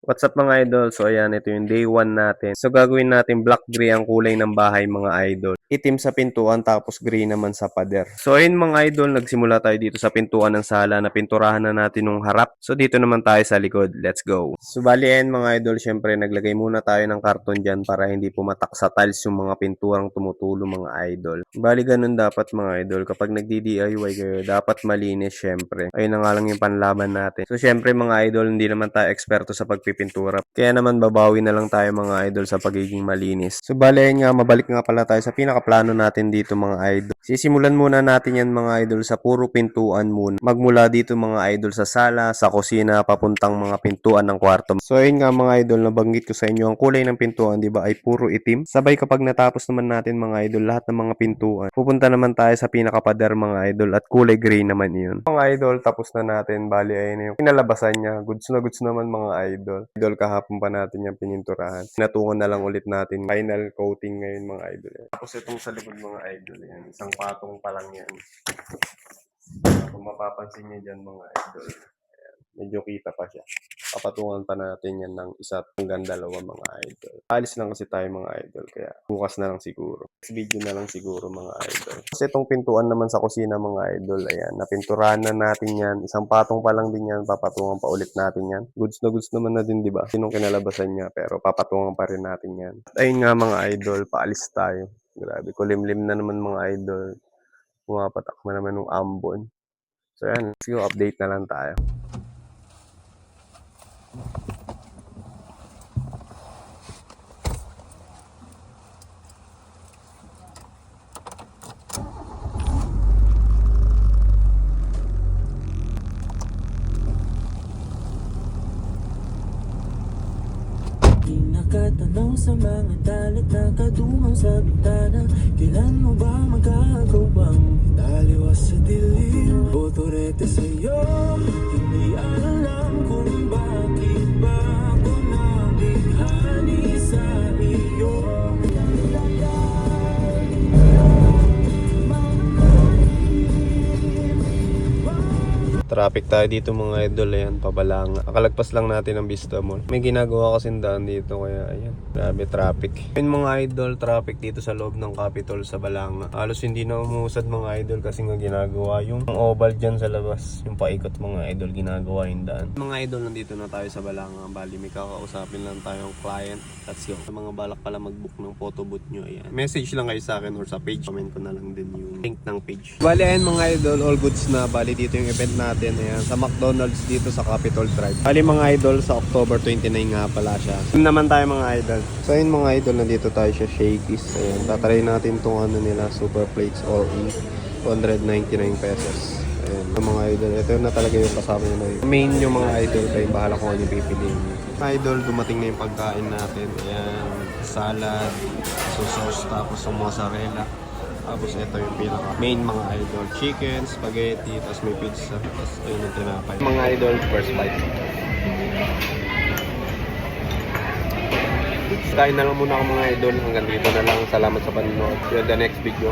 What's up mga idol? So ayan, ito yung day 1 natin. So gagawin natin black gray ang kulay ng bahay mga idol. Itim sa pintuan tapos gray naman sa pader. So ayun mga idol, nagsimula tayo dito sa pintuan ng sala na pinturahan na natin nung harap. So dito naman tayo sa likod. Let's go. So bali ayan mga idol, syempre naglagay muna tayo ng karton dyan para hindi pumatak sa tiles yung mga pinturang tumutulo mga idol. Bali ganun dapat mga idol. Kapag nagdi-DIY kayo, dapat malinis syempre. Ayun na nga lang yung panlaban natin. So syempre mga idol, hindi naman tayo eksperto sa pagpipintura. Kaya naman babawi na lang tayo mga idol sa pagiging malinis. So bali ayun nga, mabalik nga pala tayo sa pinakaplano natin dito mga idol. Sisimulan muna natin yan mga idol sa puro pintuan muna. Magmula dito mga idol sa sala, sa kusina, papuntang mga pintuan ng kwarto. So ayun nga mga idol, nabanggit ko sa inyo, ang kulay ng pintuan, di ba, ay puro itim. Sabay kapag natapos naman natin mga idol, lahat ng mga pintuan, pupunta naman tayo sa pinakapader mga idol at kulay gray naman yun. Mga idol, tapos na natin. Bali ayun yung pinalabasan niya. Goods na goods naman mga idol. Idol kahapon pa natin yung pininturahan. Natungan na lang ulit natin. Final coating ngayon mga idol. Tapos itong sa likod mga idol yan. Isang patong pa lang yan. Kung mapapansin niyo dyan mga idol. Ayan. Medyo kita pa siya. Papatungan pa natin yan ng isa hanggang dalawa mga idol. Alis lang kasi tayo mga idol. Kaya bukas na lang siguro. Next video na lang siguro mga idol. Kasi itong pintuan naman sa kusina mga idol. Ayan. Napinturahan na natin yan. Isang patong pa lang din yan. Papatungan pa ulit natin yan. Goods na goods naman na din diba? Sinong kinalabasan niya. Pero papatungan pa rin natin yan. At ayun nga mga idol. Paalis tayo. Grabe. Kulimlim na naman mga idol. Pumapatak na naman ng ambon. So yan. Let's go. Update na lang tayo. Nakatanaw sa mga talata, kadungaw sa bintana. Kailan mo ba magagawang italiwas sa dilim? Otorete sa'yo, hindi alam kung bakit ba ako nabihani sa iyo. Traffic tayo dito mga idol, ayan, pabalanga. Nakalagpas lang natin ang Vista Mall. May ginagawa kasing daan dito, kaya ayan, grabe traffic. Ayun mga idol, traffic dito sa loob ng Capitol sa Balanga. Halos hindi na umusad mga idol kasi nga ginagawa yung oval dyan sa labas. Yung paikot mga idol, ginagawa yung daan. Mga idol, nandito na tayo sa Balanga. Bali, may kakausapin lang tayong client. Let's go. Sa mga balak pala mag-book ng photo booth nyo, ayan. Message lang kayo sa akin or sa page. Comment ko na lang din yung link ng page. Bali, ayan mga idol, all goods na. Bali, dito yung event natin. Ayan, sa McDonald's dito sa Capitol Drive. Bali mga idol, sa October 29 nga pala siya. Yun naman tayo mga idol. So ayun mga idol, nandito tayo sa Shakey's. Ayan, tatry natin itong ano nila, Super Plates All-In. 299 pesos. Ayan, mga idol, ito na talaga yung kasama nyo na yun. Main yung mga idol, kayo bahala kung ano yung pipiliin. Mga idol, dumating na yung pagkain natin. Ayan, salad, sauce, tapos yung mozzarella. Tapos ito yung pinaka main mga idol, chicken, spaghetti, tapos may pizza, tapos ayun yung tinapay. Mga idol, first bite. Kain na lang muna ako mga idol, hanggang dito na lang. Salamat sa panonood. See you on the next video.